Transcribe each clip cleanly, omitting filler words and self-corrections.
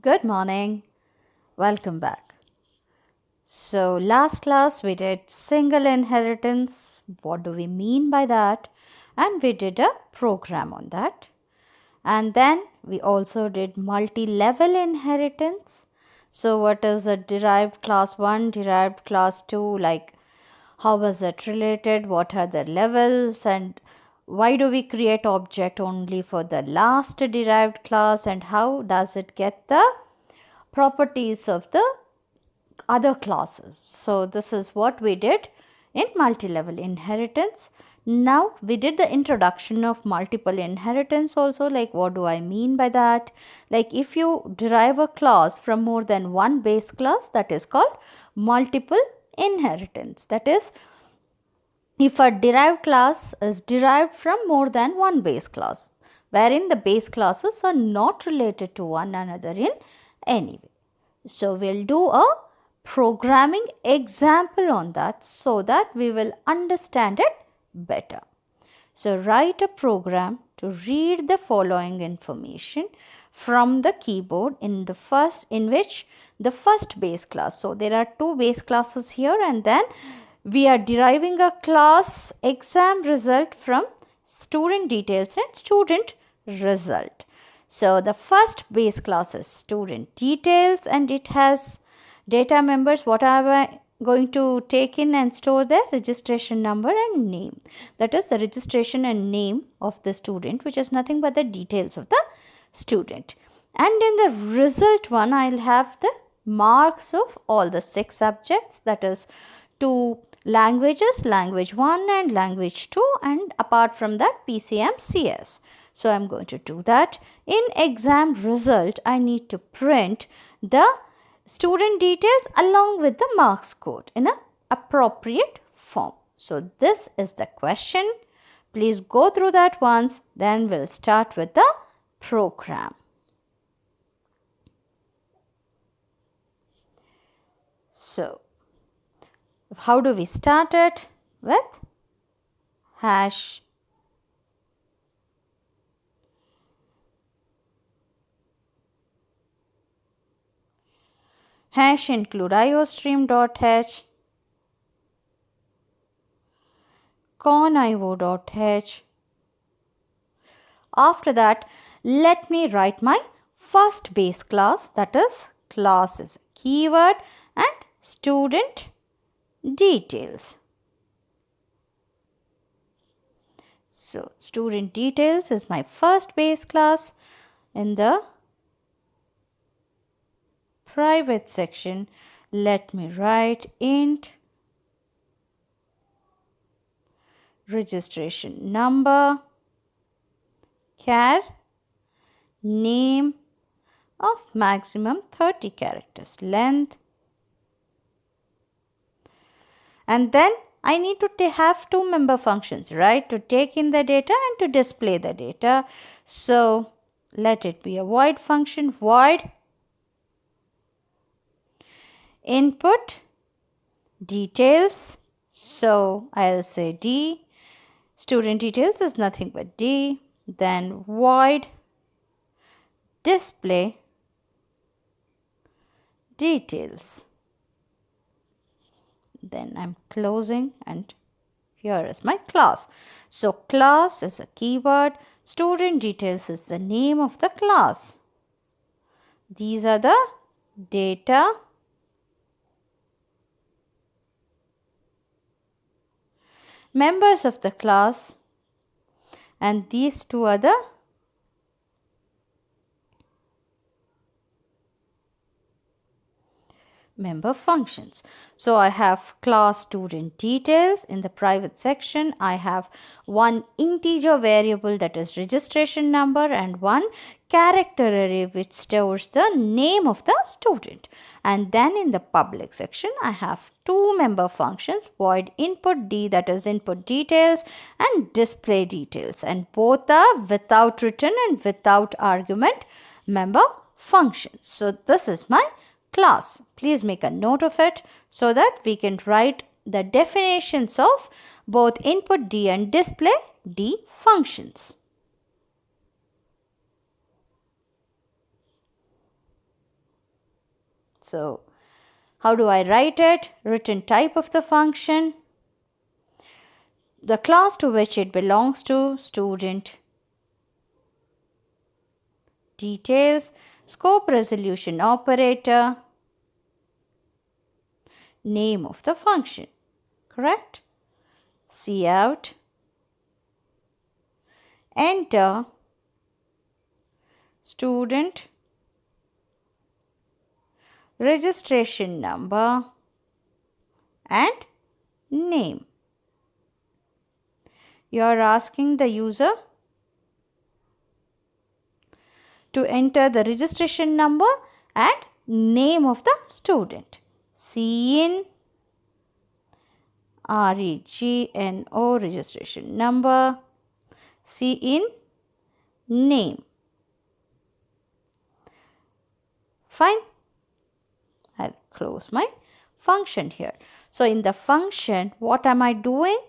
Good morning. Welcome back. So, last class we did single inheritance. What do we mean by that? And we did a program on that. And then we also did multi-level inheritance. So, what is a derived class 1, derived class 2? Like, how was it related? What are the levels? And why do we create object only for the last derived class? And how does it get the properties of the other classes? So this is what we did in multi-level inheritance. Now we did the introduction of multiple inheritance also. Like, what do I mean by that? Like, if you derive a class from more than one base class, that is called multiple inheritance. That is, if a derived class is derived from more than one base class, wherein the base classes are not related to one another in any way. So we'll do a programming example on that so that we will understand it better. So write a program to read the following information from the keyboard in which the first base class. So there are two base classes here, and then we are deriving a class exam result from student details and student result. So the first base class is student details, and it has data members. What am I going to take in and store there? Registration number and name. That is the registration and name of the student, which is nothing but the details of the student. And in the result one, I'll have the marks of all the 6 subjects, that is 2 languages, language 1 and language 2, and apart from that PCM CS. So I'm going to do that. In exam result, I need to print the student details along with the marks code in an appropriate form. So this is the question. Please go through that once, then we'll start with the program. So how do we start it? With hash include iostream.h, conio.h. After that, let me write my first base class, that is class is a keyword, and student details. So student details is my first base class. In the private section, let me write int registration number char name of maximum 30 characters length. And then I need to have 2 member functions, right? To take in the data and to display the data. So let it be a void function, void input details. So I'll say D. Student details is nothing but D. Then void display details. Then I'm closing, and here is my class. So class is a keyword. Student details is the name of the class. These are the data members of the class, and these two are the member functions. So I have class student details. In the private section, I have one integer variable, that is registration number, and one character array which stores the name of the student. And then in the public section, I have 2 member functions, void input D, that is input details, and display details, and both are without return and without argument member functions. So this is my class. Please make a note of it so that we can write the definitions of both input D and display D functions. So how do I write it? Written type of the function, the class to which it belongs to, student details, scope resolution operator, name of the function. Correct? Cout, enter student registration number and name. You are asking the user to enter the registration number and name of the student. CIN REGNO registration number, CIN name. Fine. I'll close my function here. So in the function, what am I doing?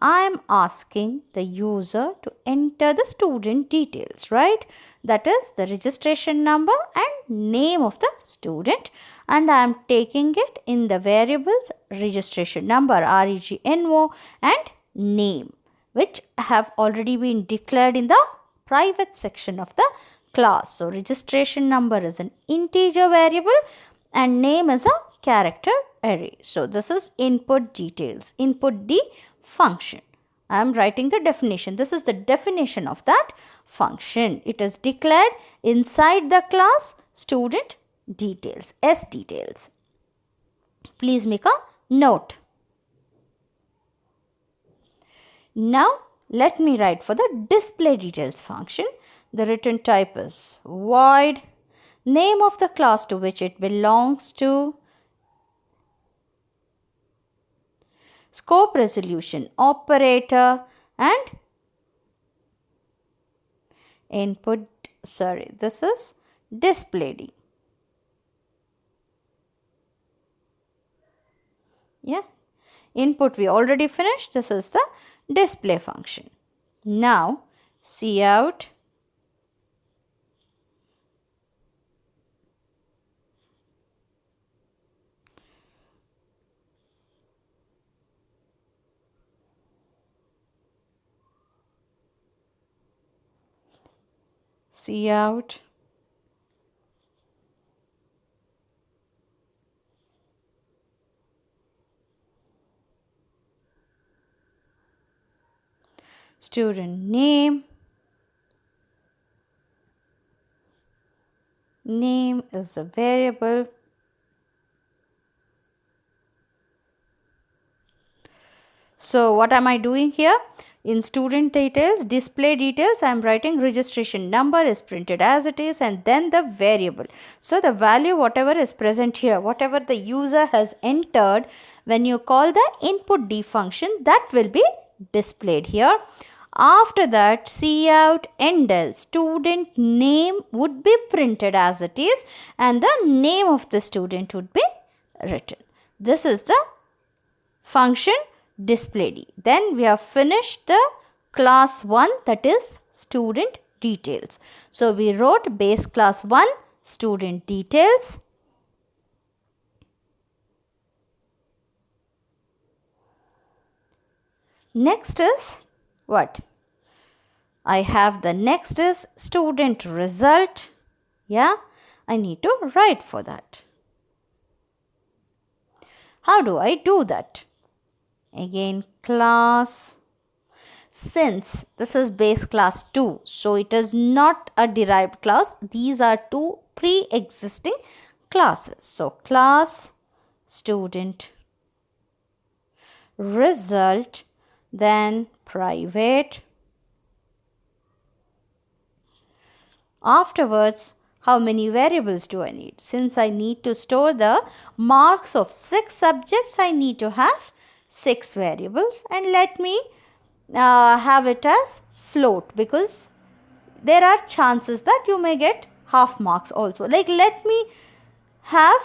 I am asking the user to enter the student details, right? That is the registration number and name of the student, and I am taking it in the variables registration number REGNO and name, which have already been declared in the private section of the class. So registration number is an integer variable and name is a character array. So this is input details, input D function. I am writing the definition. This is the definition of that function. It is declared inside the class student details, S details. Please make a note. Now let me write for the display details function. The return type is void, name of the class to which it belongs to, scope resolution operator and input, this is display D. Yeah, input we already finished. This is the display function. Now cout student name. Name is a variable. So what am I doing here? In student details, display details, I am writing registration number is printed as it is and then the variable. So the value whatever is present here, whatever the user has entered, when you call the input D function, that will be displayed here. After that, cout endl, student name would be printed as it is and the name of the student would be written. This is the function display D. Then we have finished the class 1, that is student details. So we wrote base class 1 student details. Next is what? I have the next is student result. Yeah, I need to write for that. How do I do that? Again, class, since this is base class 2, so it is not a derived class. These are two pre-existing classes. So class student result, then private. Afterwards, how many variables do I need? Since I need to store the marks of 6 subjects, I need to have 6 variables, and let me have it as float because there are chances that you may get half marks also. Like let me have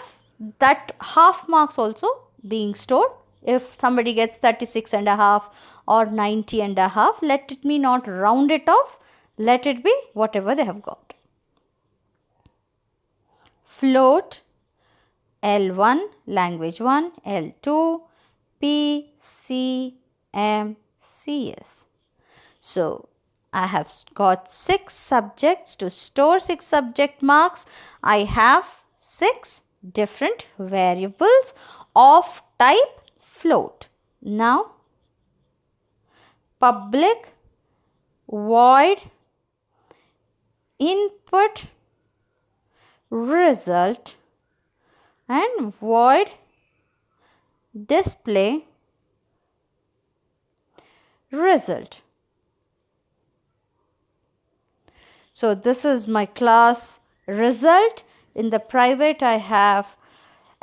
that half marks also being stored. If somebody gets 36.5 or 90.5, let it me not round it off. Let it be whatever they have got. Float L1 language 1, L2 P, C, M, C, S. So I have got 6 subjects. To store 6 subject marks, I have 6 different variables of type float. Now public void input result and void display result. So this is my class result. In the private I have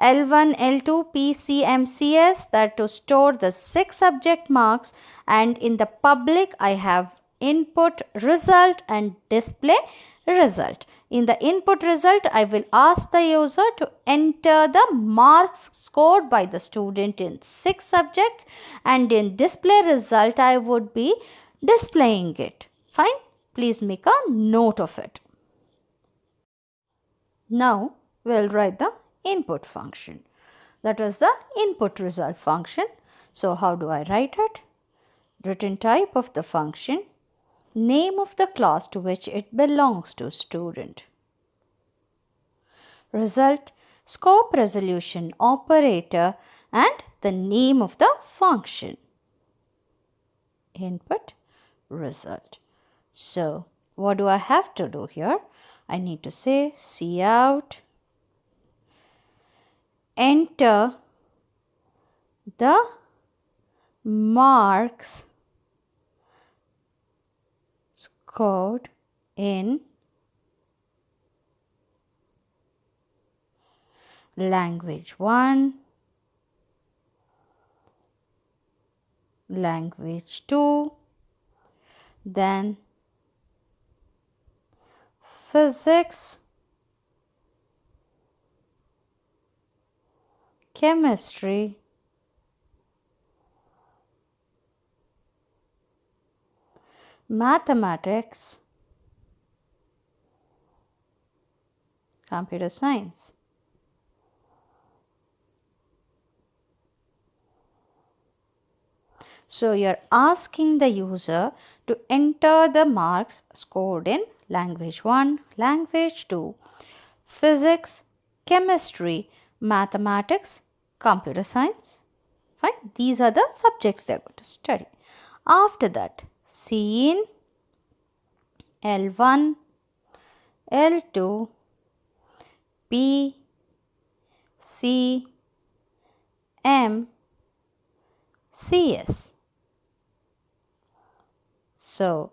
L1, L2, P, C, M, C, S, that to store the 6 subject marks, and in the public I have input result and display result. In the input result I will ask the user to enter the marks scored by the student in 6 subjects, and in display result I would be displaying it. Fine. Please make a note of it. Now we'll write the input function. That is the input result function. So how do I write it? Return type of the function, name of the class to which it belongs to, student. Result, scope resolution operator, and the name of the function. Input result. So what do I have to do here? I need to say cout, enter the marks scored in language 1, language 2, then physics, chemistry, mathematics, computer science. So you're asking the user to enter the marks scored in language 1, language 2, physics, chemistry, mathematics, computer science. Fine. These are the subjects they are going to study. After that, C in L1, L2, P, C, M, CS. So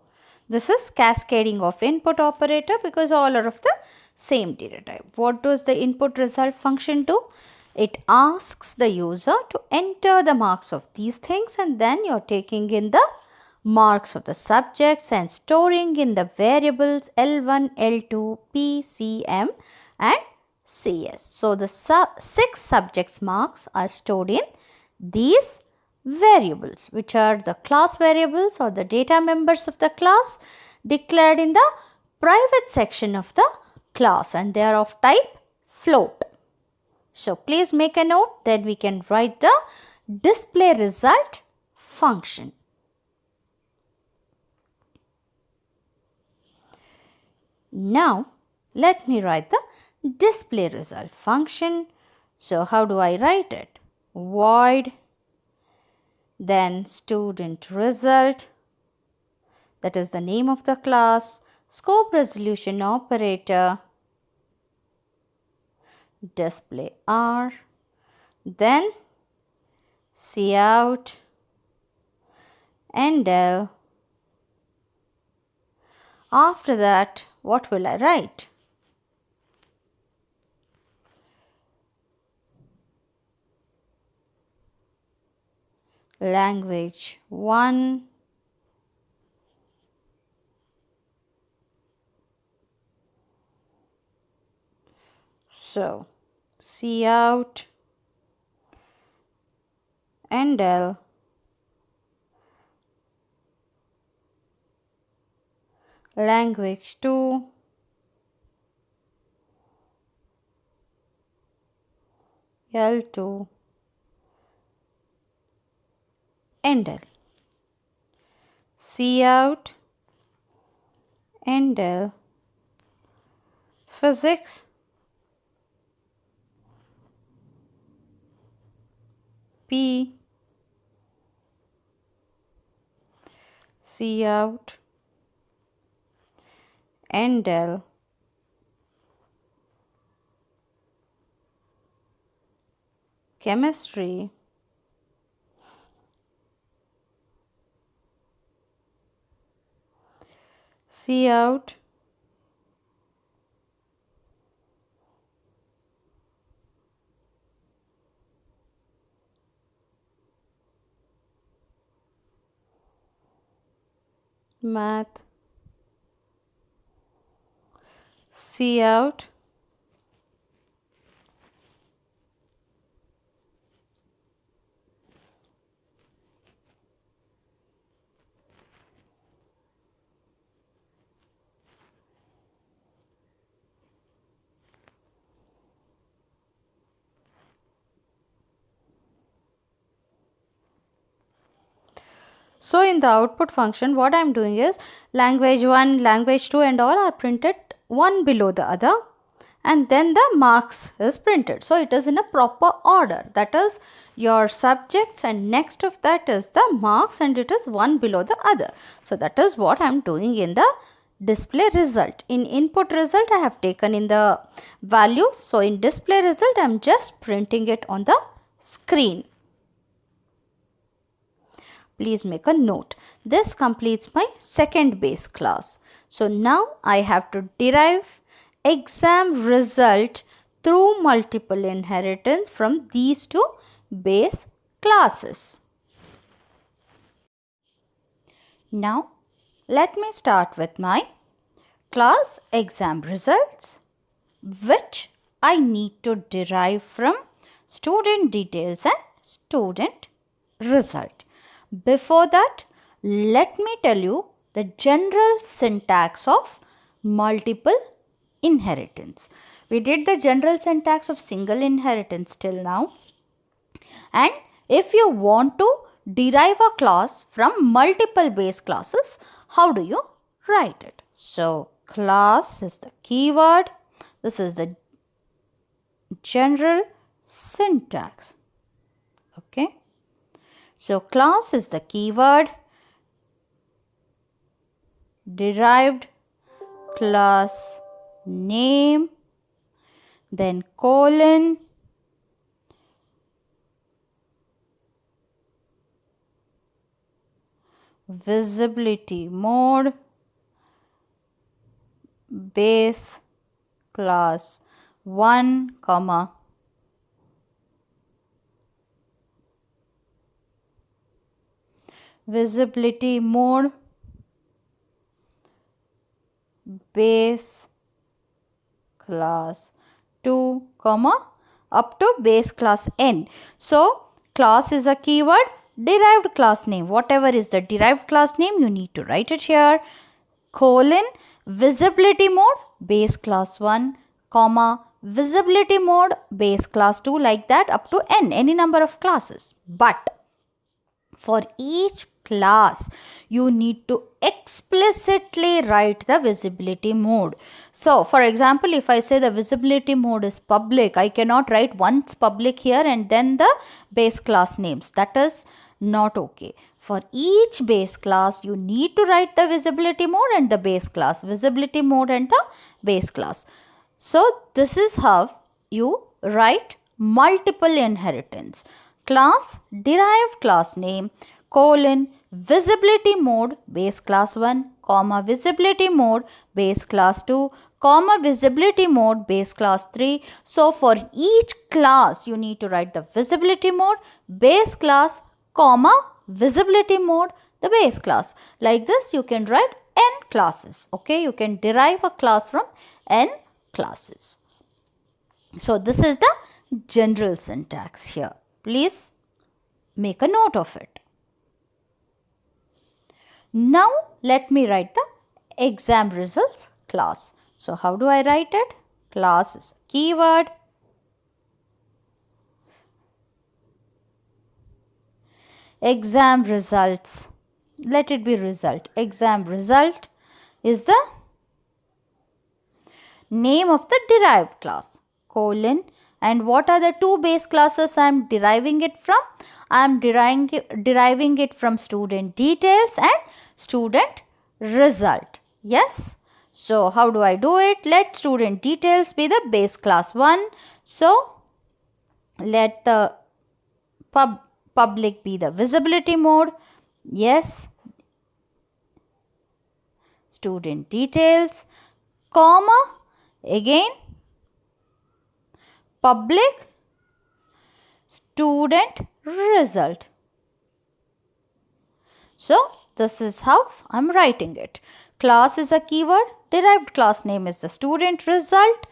this is cascading of input operator because all are of the same data type. What does the input result function do? It asks the user to enter the marks of these things, and then you're taking in the marks of the subjects and storing in the variables L1, L2, P, C, M and CS. So the 6 subjects marks are stored in these variables, which are the class variables or the data members of the class declared in the private section of the class, and they are of type float. So please make a note that we can write the display result function. Now let me write the display result function. So how do I write it? Void, then student result, that is the name of the class, scope resolution operator, display R, then cout, endl. After that, what will I write? Language 1, so cout, endl, language 2, L2 Endel. Cout Endel. Physics P. Cout Endel. Chemistry Cout Math Cout So in the output function, what I am doing is language 1, language 2 and all are printed one below the other, and then the marks is printed. So it is in a proper order. That is your subjects, and next of that is the marks, and it is one below the other. So that is what I am doing in the display result. In input result, I have taken in the values. So in display result, I am just printing it on the screen. Please make a note. This completes my second base class. So now I have to derive exam result through multiple inheritance from these two base classes. Now let me start with my class exam results, which I need to derive from student details and student result. Before that, let me tell you the general syntax of multiple inheritance. We did the general syntax of single inheritance till now. And if you want to derive a class from multiple base classes, how do you write it? So, class is the keyword. This is the general syntax. Okay. So, class is the keyword, derived class name, then colon, visibility mode, base class 1, comma, visibility mode, base class 2, comma, up to base class n. So, class is a keyword, derived class name. Whatever is the derived class name, you need to write it here. Colon, visibility mode, base class 1, comma, visibility mode, base class 2, like that up to n, any number of classes. But for each class, you need to explicitly write the visibility mode. So, for example, if I say the visibility mode is public, I cannot write once public here and then the base class names. That is not okay. For each base class, you need to write the visibility mode and the base class, visibility mode and the base class. So, this is how you write multiple inheritance. Class, derived class name, colon, visibility mode, base class 1, comma, visibility mode, base class 2, comma, visibility mode, base class 3. So, for each class, you need to write the visibility mode, base class, comma, visibility mode, the base class. Like this, you can write n classes. Okay, you can derive a class from n classes. So, this is the general syntax here. Please make a note of it. Now, let me write the exam results class. So, how do I write it? Class is a keyword, exam results. Let it be result. Exam result is the name of the derived class, colon, and what are the two base classes I am deriving it from? I am deriving it from student details and student result. Yes. So how do I do it? Let student details be the base class 1. So let the public be the visibility mode. Yes. Student details, comma, again public student result. So this is how I am writing it. Class is a keyword, derived class name is the student result,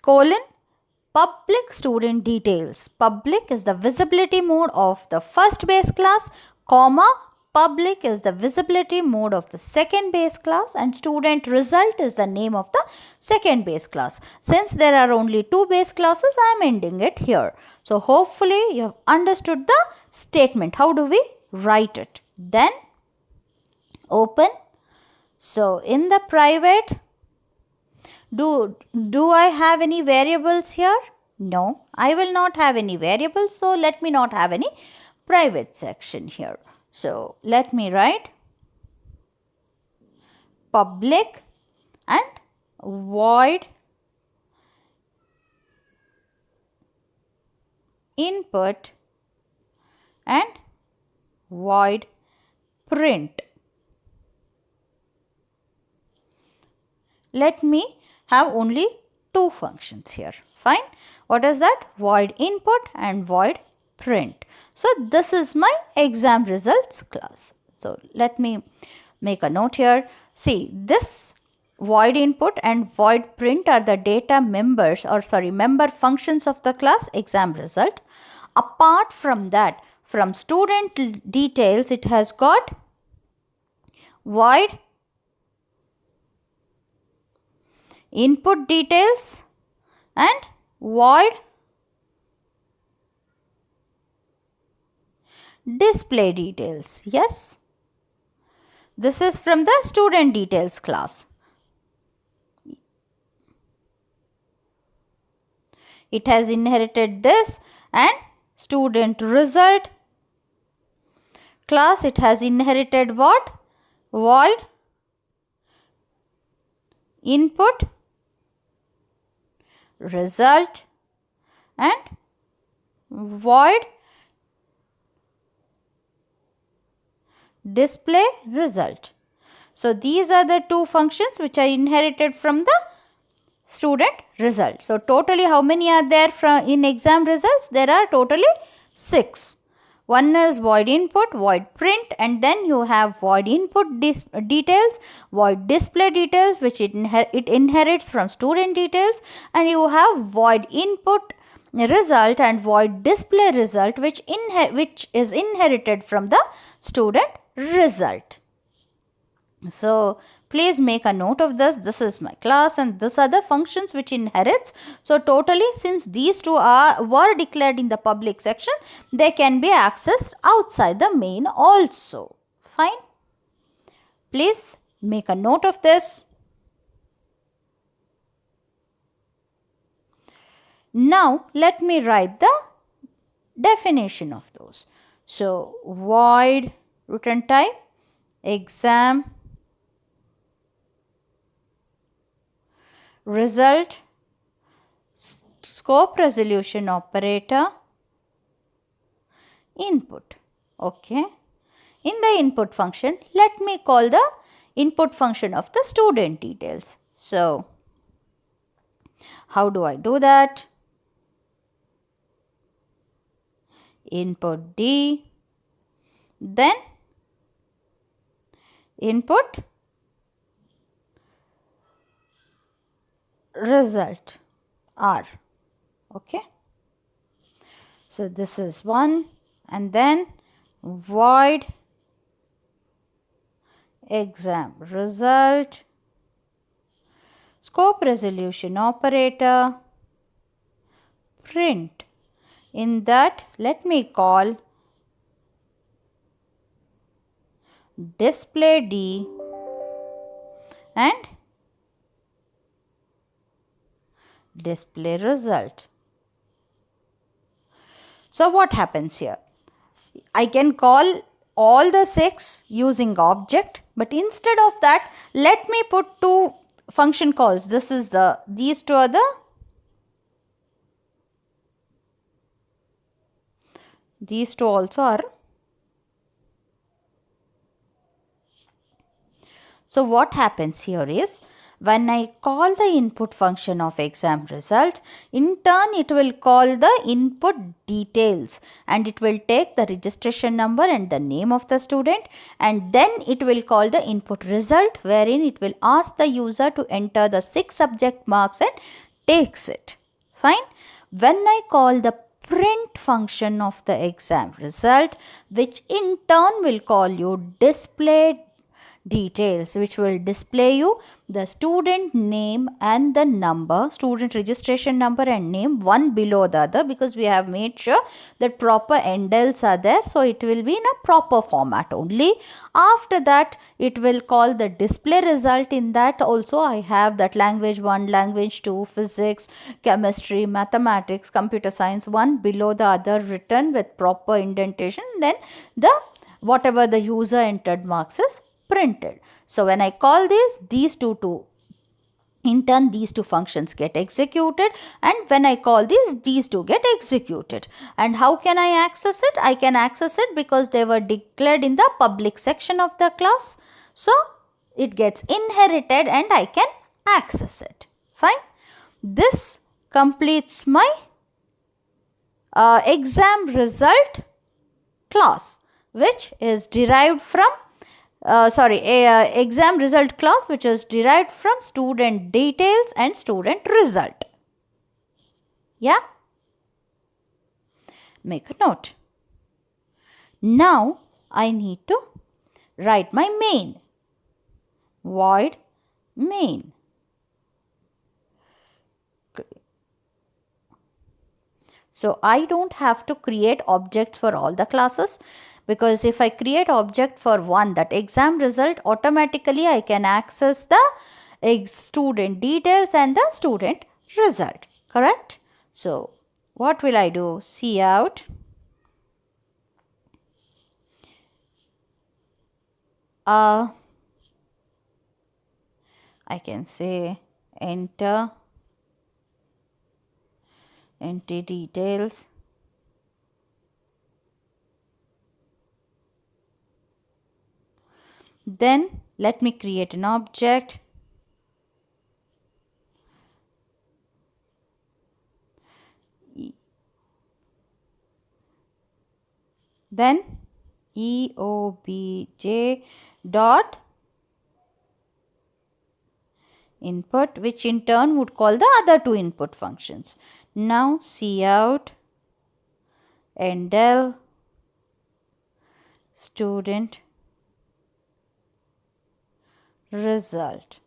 colon, public student details. Public is the visibility mode of the first base class, comma, public is the visibility mode of the second base class, and student result is the name of the second base class. Since there are only two base classes, I am ending it here. So hopefully you have understood the statement. How do we write it? Then open. So in the private, do I have any variables here? No, I will not have any variables. So let me not have any private section here. So let me write public and void input and void print. Let me have only two functions here. Fine. What is that? Void input and void print. So this is my exam results class. So let me make a note here. See, this void input and void print are the data members member functions of the class exam result. Apart from that, from student details, it has got void input details and void display details. Yes, this is from the student details class. It has inherited this, and student result class, it has inherited what? Void input result and void display result. So these are the two functions which are inherited from the student result. So totally how many are there in exam results? There are totally 6. One is void input, void print, and then you have void input details, void display details, which it inherits from student details, and you have void input result and void display result, which is inherited from the student result. So please make a note of this. This is my class and these are the functions which inherits. So totally, since these two were declared in the public section, they can be accessed outside the main also. Fine. Please make a note of this. Now let me write the definition of those. So void return type exam result scope resolution operator input. Okay. In the input function, let me call the input function of the student details. So how do I do that? Input D, then input result R. Okay. So this is one, and then void exam result scope resolution operator print. In that, let me call display D and display result. So what happens here? I can call all the 6 using object, but instead of that, let me put 2 function calls. These 2 are these 2 also are. So what happens here is, when I call the input function of exam result, in turn it will call the input details, and it will take the registration number and the name of the student, and then it will call the input result, wherein it will ask the user to enter the 6 subject marks and takes it. Fine. When I call the print function of the exam result, which in turn will call you display details, which will display you the student name and the number, student registration number and name, one below the other, because we have made sure that proper endels are there, so it will be in a proper format only. After that, it will call the display result. In that also I have that language 1, language 2, physics, chemistry, mathematics, computer science, one below the other, written with proper indentation. Then the whatever the user entered marks is printed. So when I call these two, in turn these 2 functions get executed, and when I call these 2 get executed. And how can I access it? I can access it because they were declared in the public section of the class. So it gets inherited and I can access it. Fine. This completes my exam result class, which is derived from exam result class, which is derived from student details and student result. Yeah? Make a note. Now I need to write my main. Void main. So I don't have to create objects for all the classes, because if I create object for one, that exam result, automatically I can access the student details and the student result. Correct? So what will I do? Cout I can say enter details Then let me create an object. Then eobj dot input, which in turn would call the other 2 input functions. Now cout endel student result,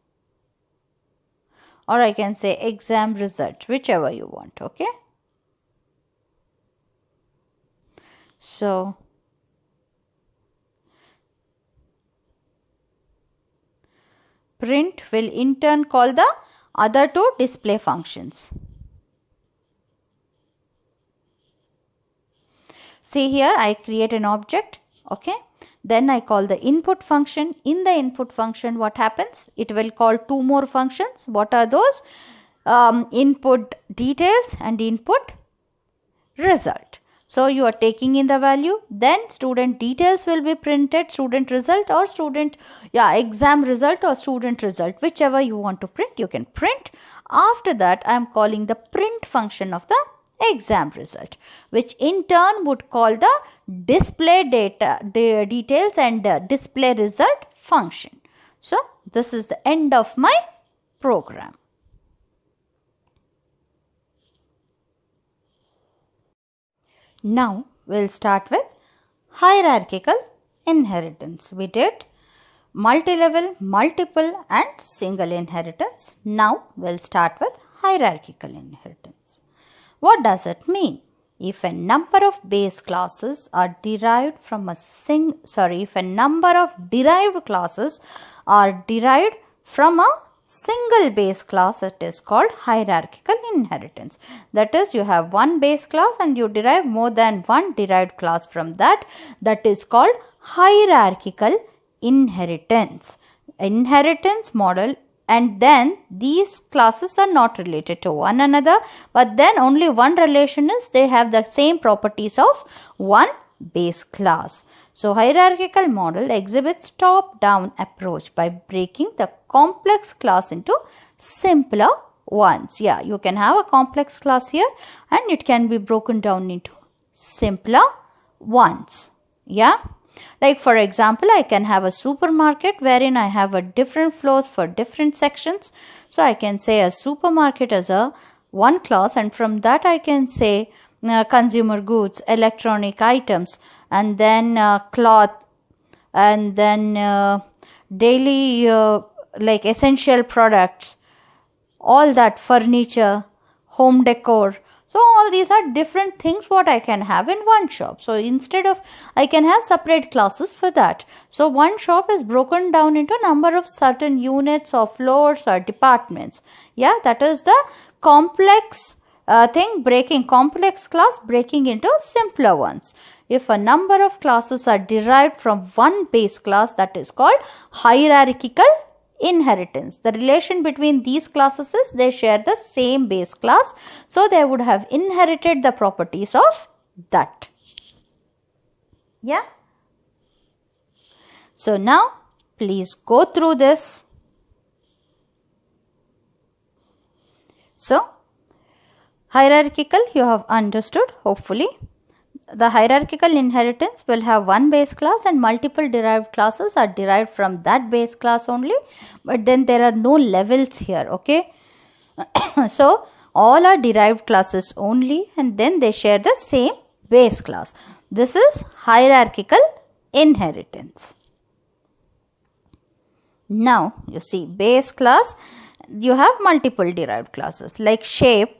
or I can say exam result, whichever you want. Okay. So print will in turn call the other 2 display functions. See here, I create an object. Okay. Then I call the input function. In the input function, what happens? It will call 2 more functions. What are those? Input details and input result. So you are taking in the value, then student details will be printed, student result or exam result or student result, whichever you want to print, you can print. After that, I am calling the print function of the exam result, which in turn would call the display details and display result function. So this is the end of my program. Now we'll start with hierarchical inheritance. We did multi-level, multiple and single inheritance. Now we'll start with hierarchical inheritance. What does it mean? if a number of base classes are derived from a if a number of derived classes are derived from a single base class, it is called hierarchical inheritance. That is, you have one base class and you derive more than one derived class from that. That is called hierarchical inheritance. Inheritance model, and then these classes are not related to one another, but then only one relation is they have the same properties of one base class. So hierarchical model exhibits top-down approach by breaking the complex class into simpler ones. Yeah, you can have a complex class here and it can be broken down into simpler ones. Yeah. Like for example, I can have a supermarket wherein I have a different floors for different sections. So I can say a supermarket as a one class, and from that I can say consumer goods, electronic items, and then cloth, and then daily like essential products, all that, furniture, home decor. So all these are different things what I can have in one shop. So instead of, I can have separate classes for that. So one shop is broken down into a number of certain units or floors or departments. Yeah, that is the complex complex class breaking into simpler ones. If a number of classes are derived from one base class, that is called hierarchical inheritance. The relation between these classes is they share the same base class, so they would have inherited the properties of that. Yeah. So now please go through this. So hierarchical you have understood, hopefully. The hierarchical inheritance will have one base class and multiple derived classes are derived from that base class only, but then there are no levels here, okay? So all are derived classes only and then they share the same base class. This is hierarchical inheritance. Now you see base class, you have multiple derived classes like shape,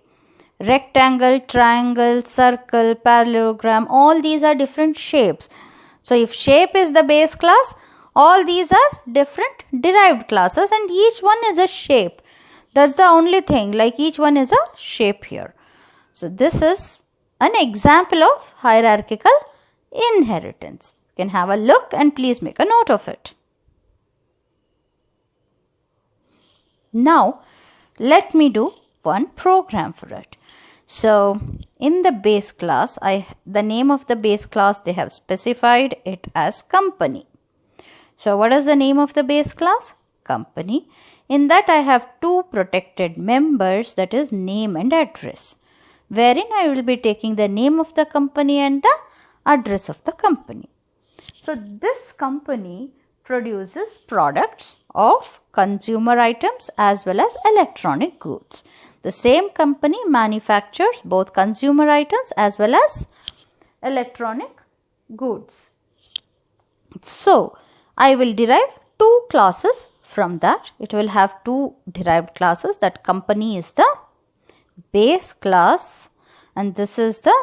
rectangle, triangle, circle, parallelogram, all these are different shapes. So if shape is the base class, all these are different derived classes and each one is a shape. That's the only thing, like each one is a shape here. So this is an example of hierarchical inheritance. You can have a look and please make a note of it. Now let me do one program for it. So in the base class, the name of the base class, they have specified it as company. So what is the name of the base class? Company. In that I have two protected members, that is name and address, wherein I will be taking the name of the company and the address of the company. So this company produces products of consumer items as well as electronic goods. The same company manufactures both consumer items as well as electronic goods. So I will derive two classes from that. It will have two derived classes. That company is the base class and this is the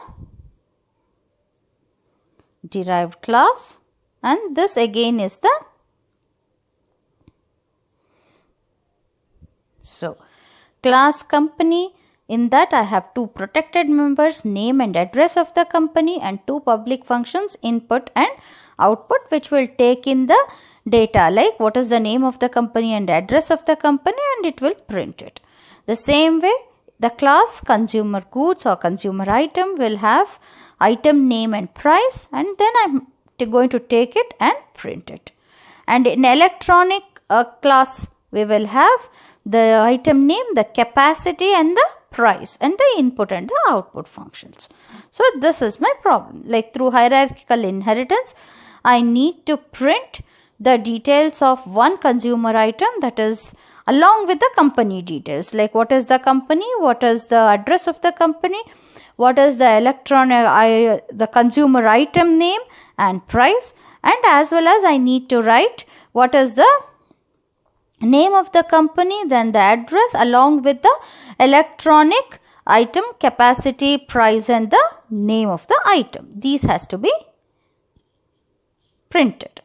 derived class, and this again is the class company. In that I have two protected members, name and address of the company, and two public functions, input and output, which will take in the data like what is the name of the company and address of the company, and it will print it. The same way the class consumer goods or consumer item will have item name and price, and then I'm going to take it and print it. And in electronic class we will have the item name, the capacity and the price, and the input and the output functions. So this is my problem. Like through hierarchical inheritance, I need to print the details of one consumer item, that is along with the company details, like what is the company, what is the address of the company, what is the the consumer item name and price, and as well as I need to write what is the name of the company, then the address along with the electronic item, capacity, price and the name of the item. These has to be printed.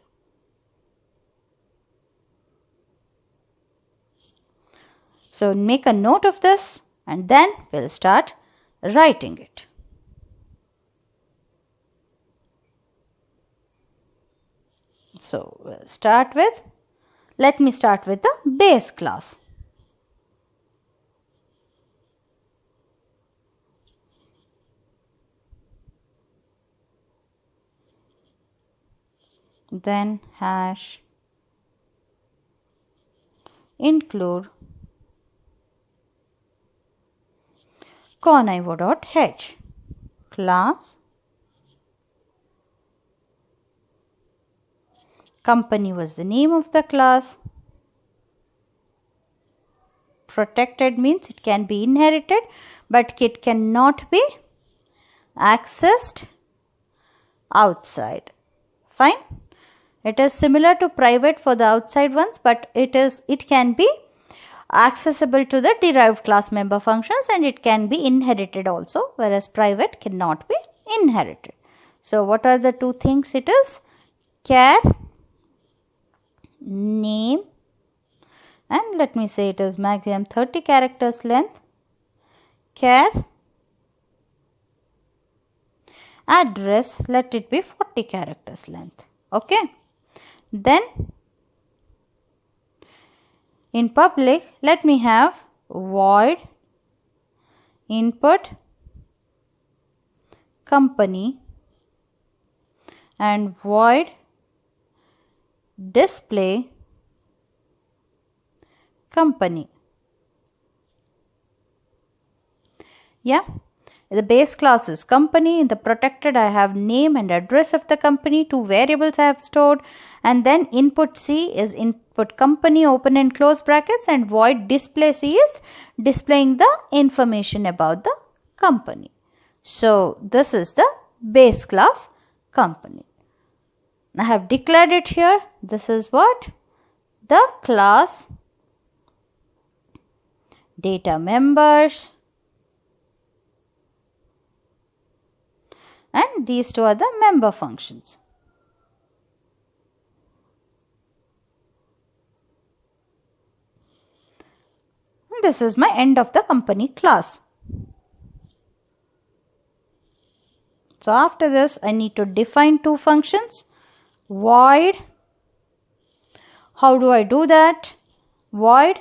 So make a note of this and then we'll start writing it. So we'll start with, let me start with the base class. Then hash include conivo.h class company was the name of the class. Protected means it can be inherited but it cannot be accessed outside. Fine. It is similar to private for the outside ones, but it can be accessible to the derived class member functions and it can be inherited also, whereas private cannot be inherited. So what are the two things it is? Char name, and let me say it is maximum 30 characters length. Char address, let it be 40 characters length. Okay. Then in public, let me have void input company and void display company. Yeah. The base class is company. In the protected, I have name and address of the company. Two variables I have stored. And then input C is input company, open and close brackets, and void display C is displaying the information about the company. So this is the base class company. I have declared it here. This is what? The class data members. And these two are the member functions. And this is my end of the company class. So after this, I need to define two functions. Void. How do I do that? Void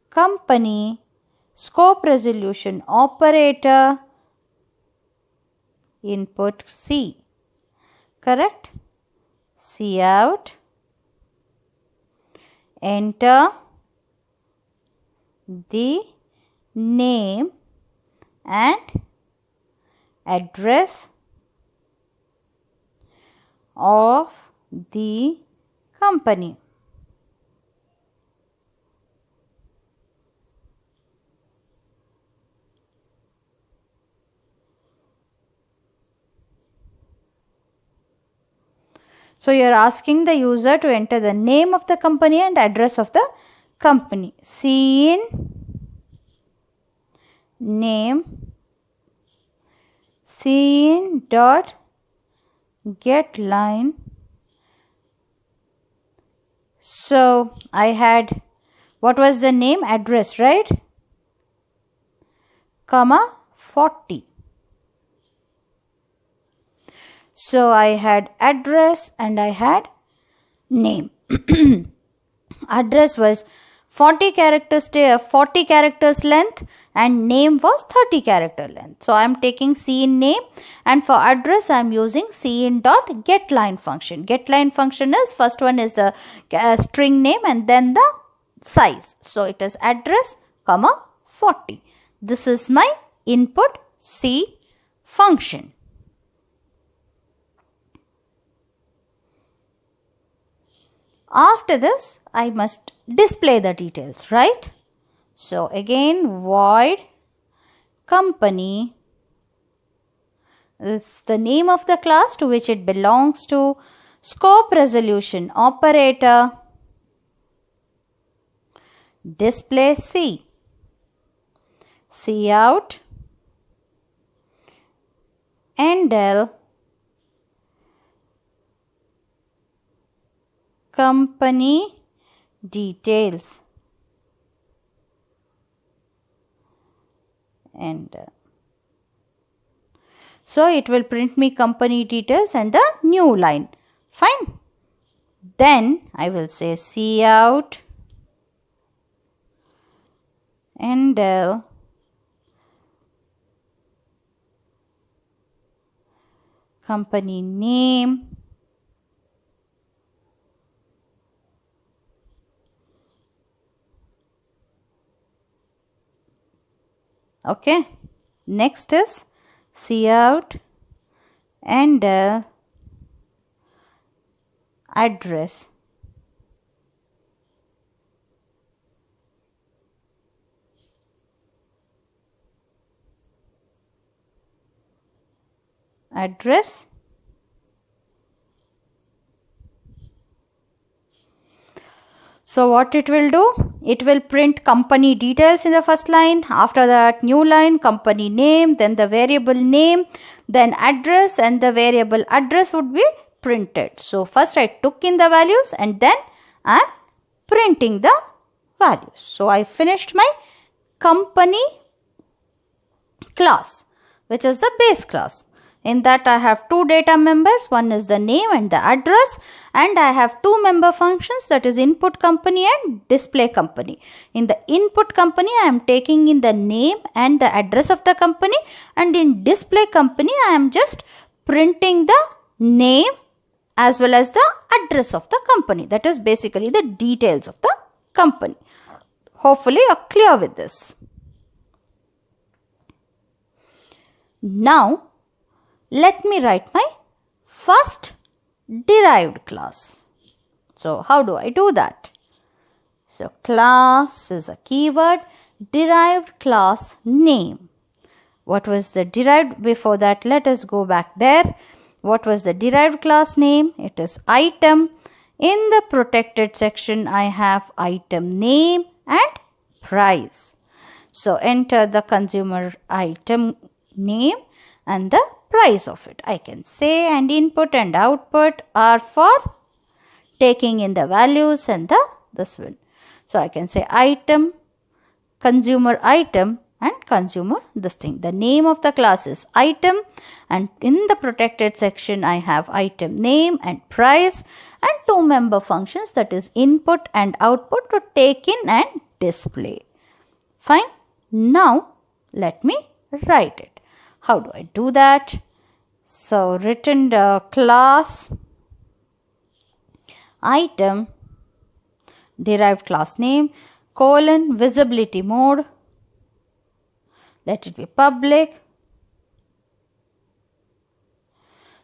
company scope resolution operator input C. Correct? C out. Enter the name and address of the company. So you are asking the user to enter the name of the company and address of the company. Scene name, scene dot get line. So I had, what was the name? Address, right? Comma 40. So I had address and I had name. Address was 40 characters length and name was 30 character length. So I am taking scene name, and for address I am using scene dot getLine function. GetLine function is, first one is the string name and then the size. So it is address comma 40. This is my input C function. After this, I must display the details, right? So again, void company is the name of the class to which it belongs to. Scope resolution operator, display C. C out, Endel company details. And so it will print me company details and the new line. Fine. Then I will say cout Endel company name okay. Next is cout Endel address. Address. So what it will do? It will print company details in the first line. After that, new line, company name, then the variable name, then address, and the variable address would be printed. So first I took in the values and then I am printing the values. So I finished my company class, which is the base class. In that I have two data members, one is the name and the address, and I have two member functions, that is input company and display company. In the input company I am taking in the name and the address of the company, and in display company I am just printing the name as well as the address of the company, that is basically the details of the company. Hopefully you are clear with this. Now let me write my first derived class. So how do I do that? So class is a keyword, derived class name. What was the derived? Before that, let us go back there. What was the derived class name? It is item. In the protected section, I have item name and price. So enter the consumer item name and the price of it. I can say, and input and output are for taking in the values and this one. So I can say item, consumer item, and consumer this thing. The name of the class is item, and in the protected section I have item name and price, and two member functions, that is input and output, to take in and display. Fine. Now let me write it. How do I do that? So written the class item derived class name colon visibility mode. Let it be public.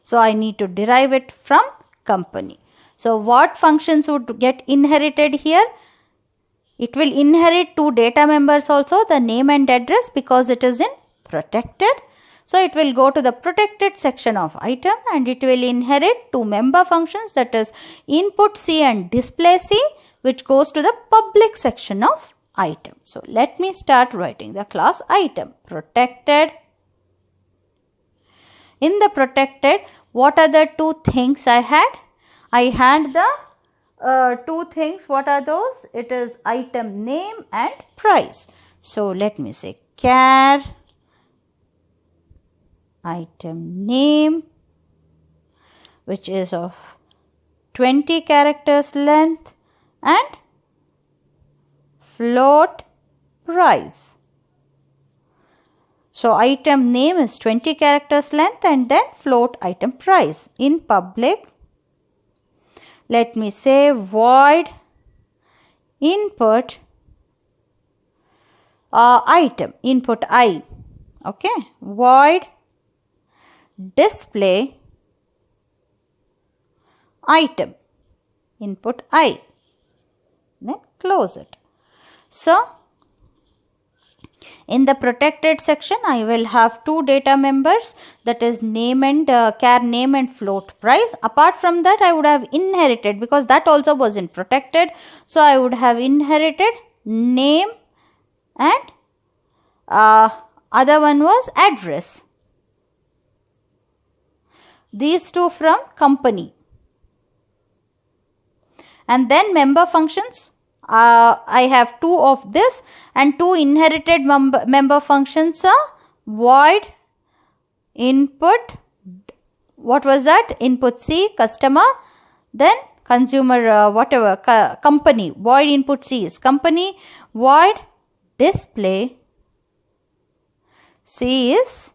So I need to derive it from company. So what functions would get inherited here? It will inherit two data members also, the name and address, because it is in protected. So it will go to the protected section of item and it will inherit two member functions, that is input C and display C, which goes to the public section of item. So let me start writing the class item. Protected. In the protected, what are the two things I had? I had the two things. What are those? It is item name and price. So let me say char item name, which is of 20 characters length, and float price. So item name is 20 characters length and then float item price. In public, let me say void input item, input I. Okay, void display item, input I. Then close it. So in the protected section, I will have two data members, that is name and char name and float price. Apart from that, I would have inherited, because that also was in protected. So I would have inherited name and other one was address. these two from company. And then member functions, I have two of this, and two inherited member functions are void input, what was that? Input C, customer, then consumer, whatever, company. Void input C is company, void display C is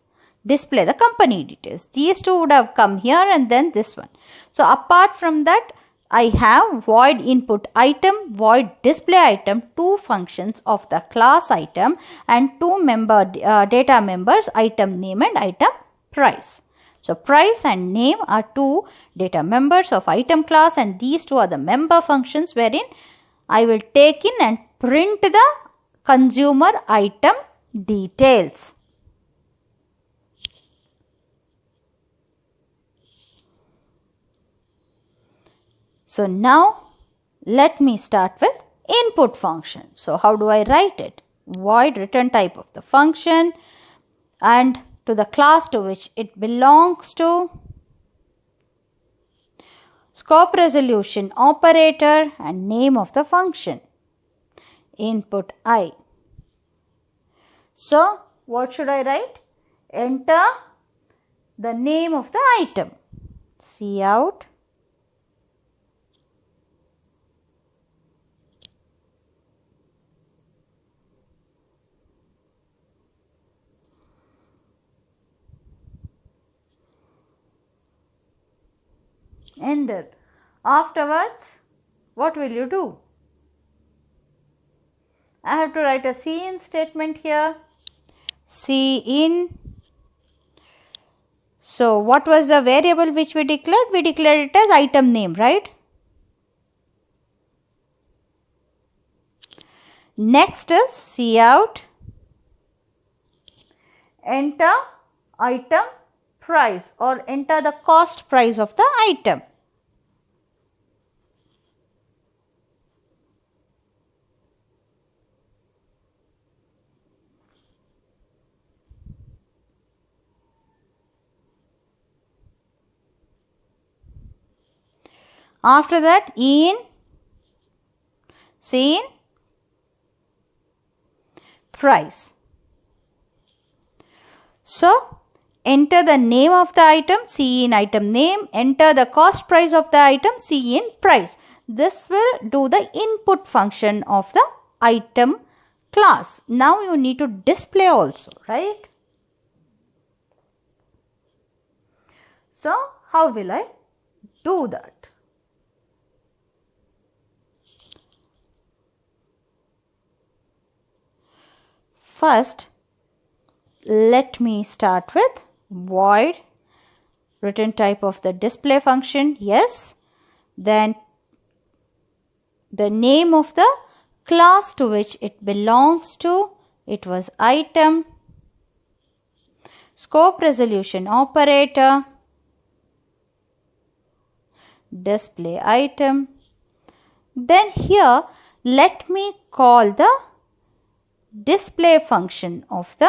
display the company details. These two would have come here, and then this one. So apart from that, I have void input item, void display item, two functions of the class item, and two member data members, item name and item price. So price and name are two data members of item class, and these two are the member functions wherein I will take in and print the consumer item details. So now let me start with input function. So how do I write it? Void return type of the function and to the class to which it belongs to, scope resolution operator and name of the function, input I. So what should I write? Enter the name of the item, cout enter. Afterwards, what will you do? I have to write a cin statement here. Cin. So what was the variable which we declared? We declared it as item name, right? Next is cout enter item price, or enter the cost price of the item. After that, cin price. So enter the name of the item, cin item name, enter the cost price of the item, cin price. This will do the input function of the item class. Now you need to display also, right? So how will I do that? First, let me start with void return type of the display function, yes. Then the name of the class to which it belongs to, it was item, scope resolution operator, display item. Then here let me call the display function of the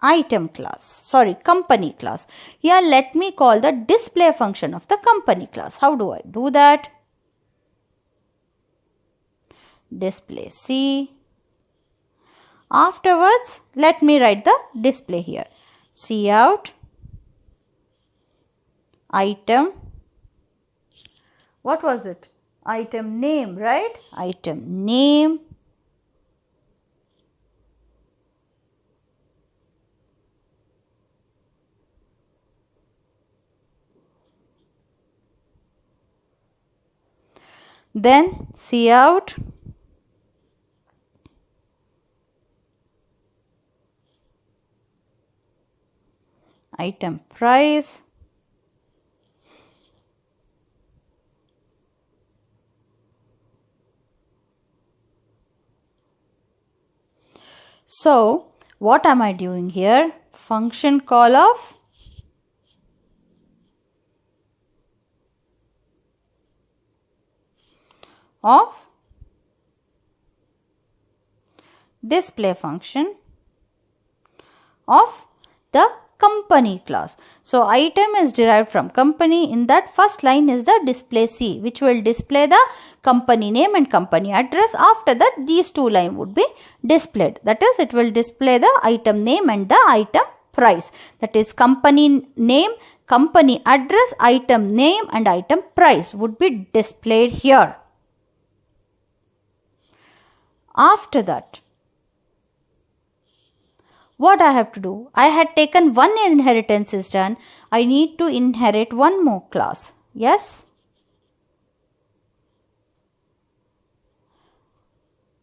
item class, company class. Here let me call the display function of the company class. How do I do that? Display C. Afterwards, let me write the display here. Cout item, what was it? Item name, right? Item name. Then cout item price. So what am I doing here? Function call of display function of the company class. So item is derived from company. In that first line is the display C, which will display the company name and company address. After that, these two lines would be displayed. That is, it will display the item name and the item price. That is, company name, company address, item name and item price would be displayed here. After that, what I have to do? I had taken one inheritance is done. I need to inherit one more class. Yes?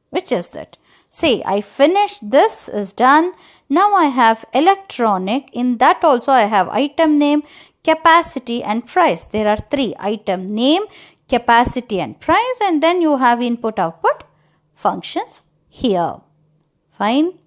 Which is that? See, I finished this is done. Now I have electronic. In that also I have item name, capacity and price. There are three: item name, capacity and price, and then you have input output functions here. Fine.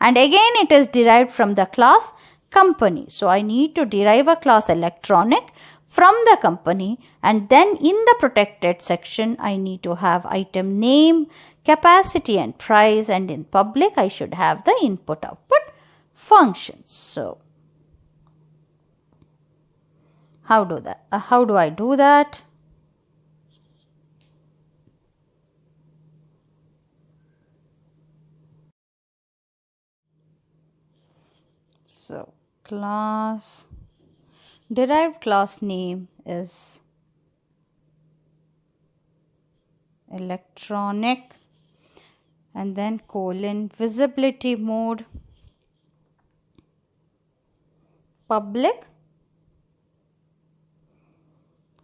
And again it is derived from the class company. So I need to derive a class electronic from the company, and then in the protected section I need to have item name, capacity and price, and in public I should have the input output functions. So how do I do that? So class, derived class name is electronic, and then colon, visibility mode, public,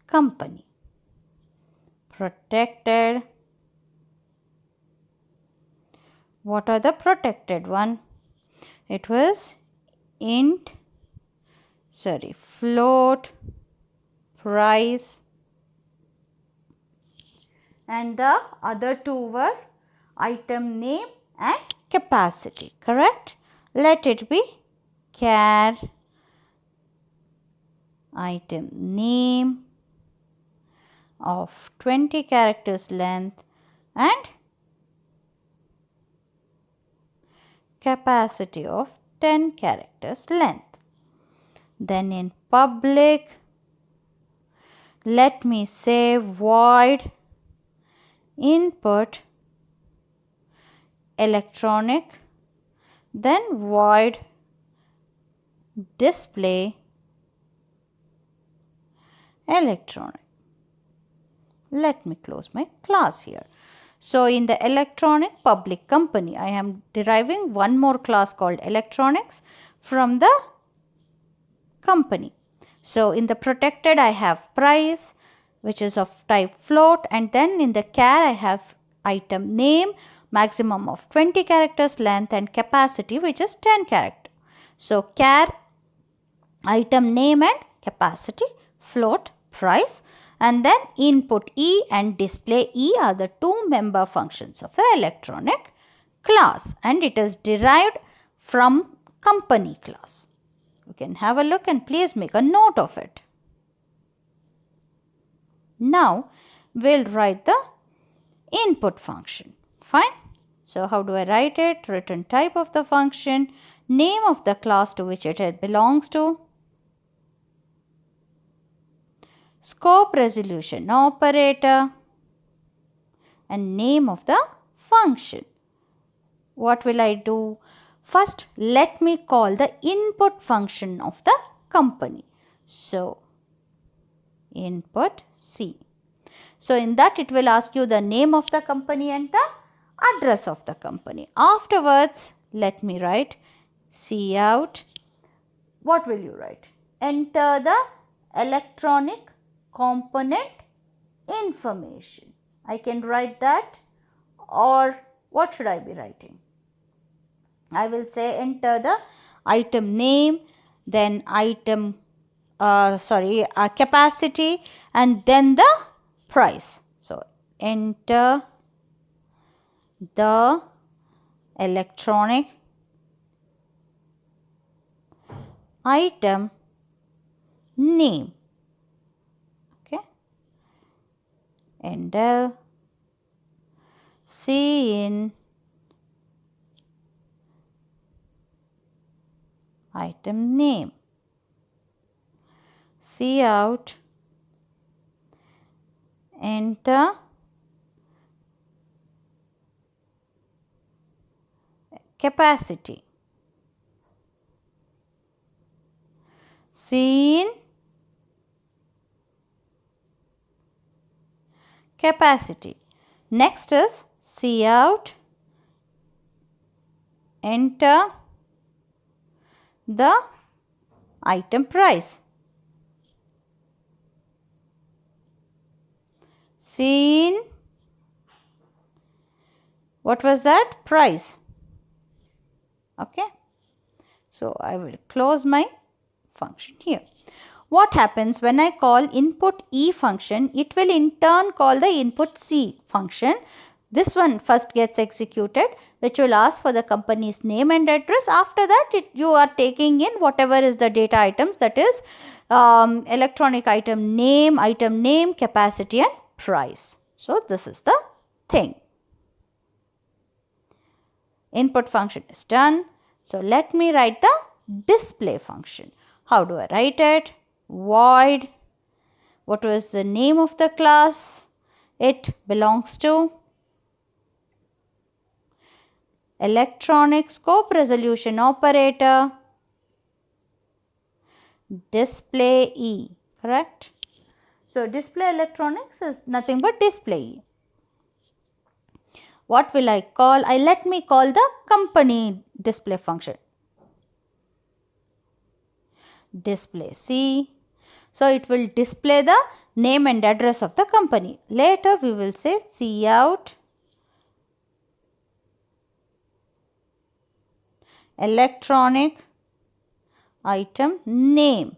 company, protected. What are the protected one? It was float, price, and the other two were item name and capacity. Correct? Let it be char, item name of 20 characters length and capacity of 10 characters length. Then in public, let me say void input electronic, then void display electronic. Let me close my class here. So in the electronic public company, I am deriving one more class called electronics from the company. So in the protected I have price, which is of type float, and then in the char I have item name, maximum of 20 characters length, and capacity, which is 10 character. So char, item name and capacity, float, price, and then input E and display E are the two member functions of the electronic class, and it is derived from company class. You can have a look and please make a note of it. Now we'll write the input function. Fine. So how do I write it? Return type of the function, name of the class to which it belongs to, scope resolution operator, and name of the function. What will I do? First, let me call the input function of the company. So, input C. So, in that it will ask you the name of the company and the address of the company. Afterwards, let me write Cout. What will you write? Enter the electronic component information. I can write that, or what should I be writing? I will say enter the item name, then capacity, and then the price. So enter the electronic item name. Okay. Enter C in item name. Cout, enter capacity. Scene capacity. Next is Cout, enter the item price. Scene, what was that? Price. Okay. So I will close my function here. What happens when I call input E function? It will in turn call the input C function. This one first gets executed, which will ask for the company's name and address. After that, you are taking in whatever is the data items, that is electronic item name, capacity and price. So this is the thing. Input function is done. So let me write the display function. How do I write it? Void. What was the name of the class it belongs to? Electronic scope resolution operator. Display E. Correct? So display electronics is nothing but display E. What will I call? Let me call the company display function. Display C. So it will display the name and address of the company. Later we will say Cout, electronic item name.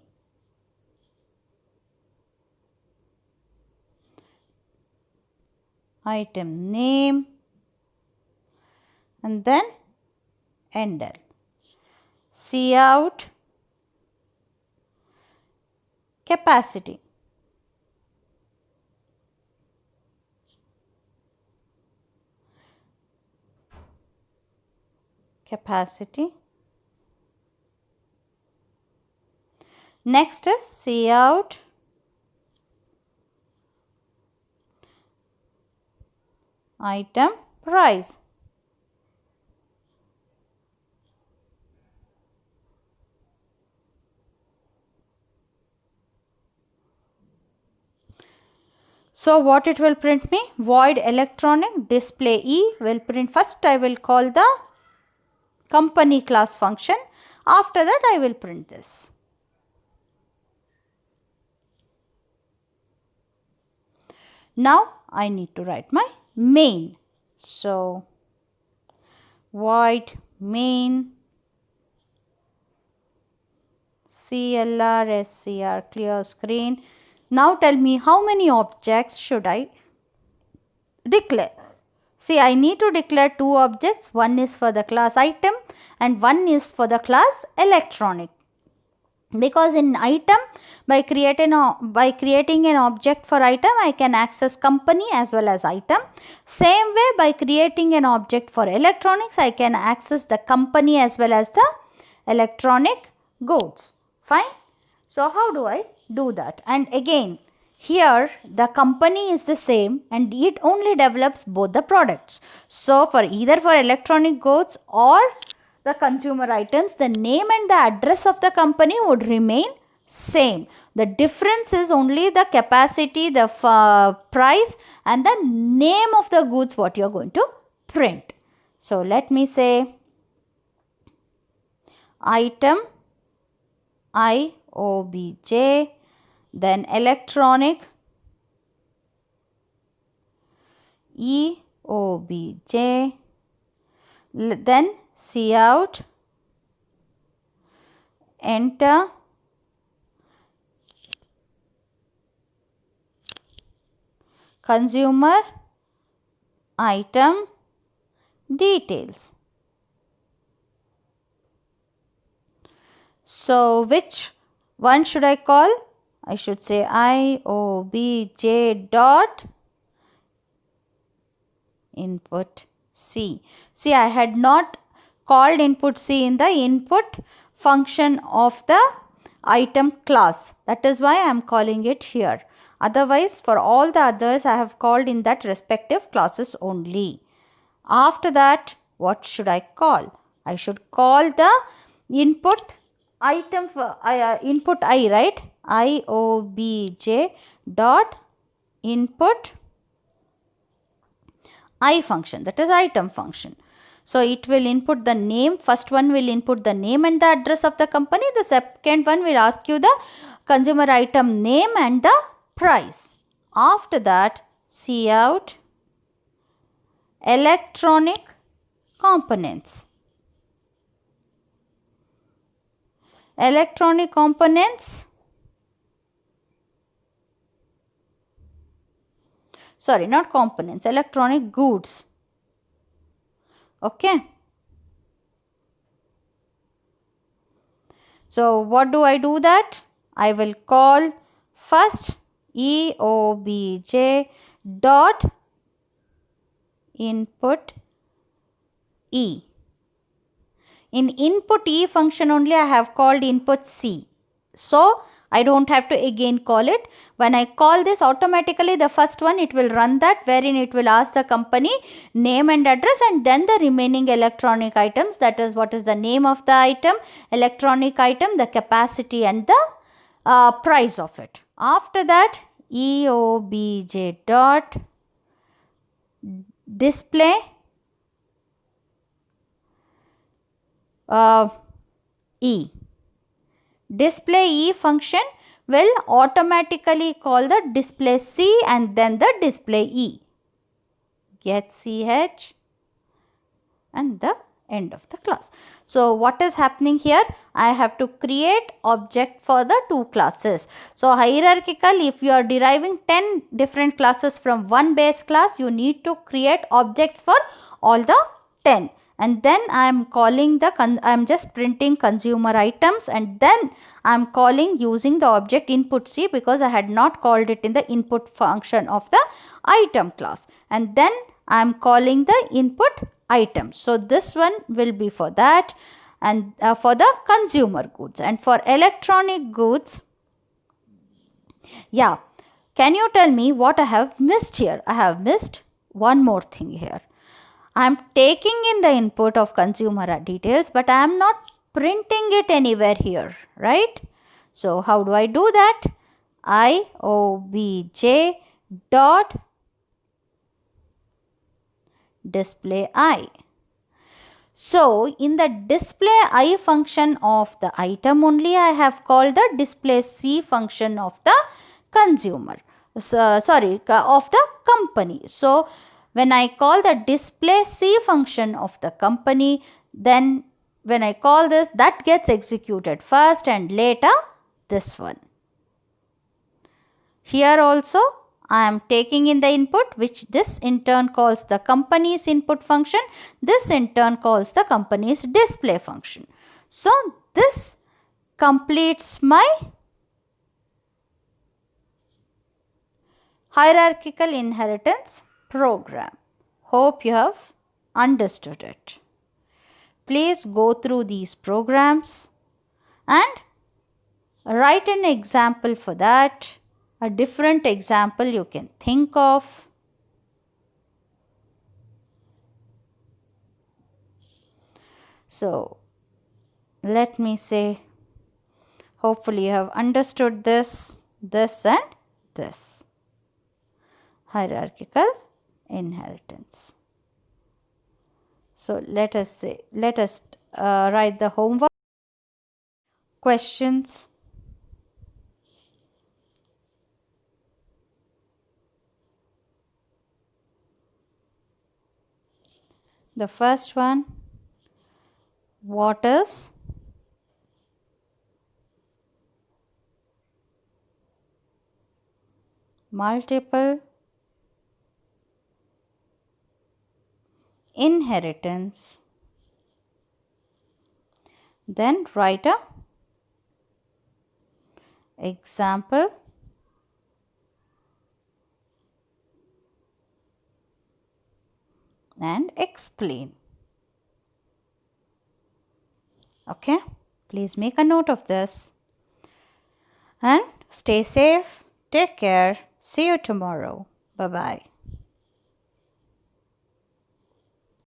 Item name and then enter. Cout capacity. Capacity. Next is Cout item price. So what it will print me? Void electronic display E will print. First I will call the company class function. After that I will print this. Now I need to write my main. So void main CLR SCR clear screen. Now tell me how many objects should I declare. See, I need to declare two objects. One is for the class item and one is for the class electronic. Because in item, by creating an object for item, I can access company as well as item. Same way, by creating an object for electronics, I can access the company as well as the electronic goods. Fine. So how do I do that? And again, here the company is the same and it only develops both the products. So for either for electronic goods or the consumer items, the name and the address of the company would remain same. The difference is only the capacity, the price and the name of the goods what you are going to print. So let me say item IOBJ, then electronic EOBJ, then Cout, enter consumer item details. So which one should I call? I should say IOBJ dot input C. See, I had not called input C in the input function of the item class. That is why I am calling it here. Otherwise, for all the others, I have called in that respective classes only. After that, what should I call? I should call the input item for input I, right? IOBJ dot input I function, that is item function. So it will input the name. First one will input the name and the address of the company. The second one will ask you the consumer item name and the price. After that, cout electronic components. Electronic components, sorry, not components, electronic goods. Okay. So what do I do that? I will call first EOBJ dot input E. In input E function only I have called input C. So I don't have to again call it. When I call this, automatically the first one it will run that, wherein it will ask the company name and address, and then the remaining electronic items, that is what is the name of the item, electronic item, the capacity and the price of it. After that, EOBJ dot display E. Display E function will automatically call the display C and then the display E. Get CH and the end of the class. So what is happening here? I have to create object for the two classes. So hierarchical, if you are deriving 10 different classes from one base class, you need to create objects for all the 10. And then I am calling the, I am just printing consumer items, and then I am calling using the object input C, because I had not called it in the input function of the item class. And then I am calling the input item. So this one will be for that, and for the consumer goods. And for electronic goods, yeah, can you tell me what I have missed here? I have missed one more thing here. I am taking in the input of consumer details, but I am not printing it anywhere here, right? So how do I do that? IOBJ dot display I. So in the display I function of the item only, I have called the display C function of the consumer. So, sorry, of the company. So when I call the display C function of the company, then when I call this, that gets executed first and later this one. Here also I am taking in the input, which this in turn calls the company's input function. This in turn calls the company's display function. So this completes my hierarchical inheritance program. Hope you have understood it. Please go through these programs and write an example for that, a different example you can think of. So let me say, hopefully you have understood this, this and this. Hierarchical inheritance. So let us write the homework questions. The first one, what is multiple inheritance? Then write a example and explain. Okay. Please make a note of this. And stay safe. Take care. See you tomorrow. Bye bye.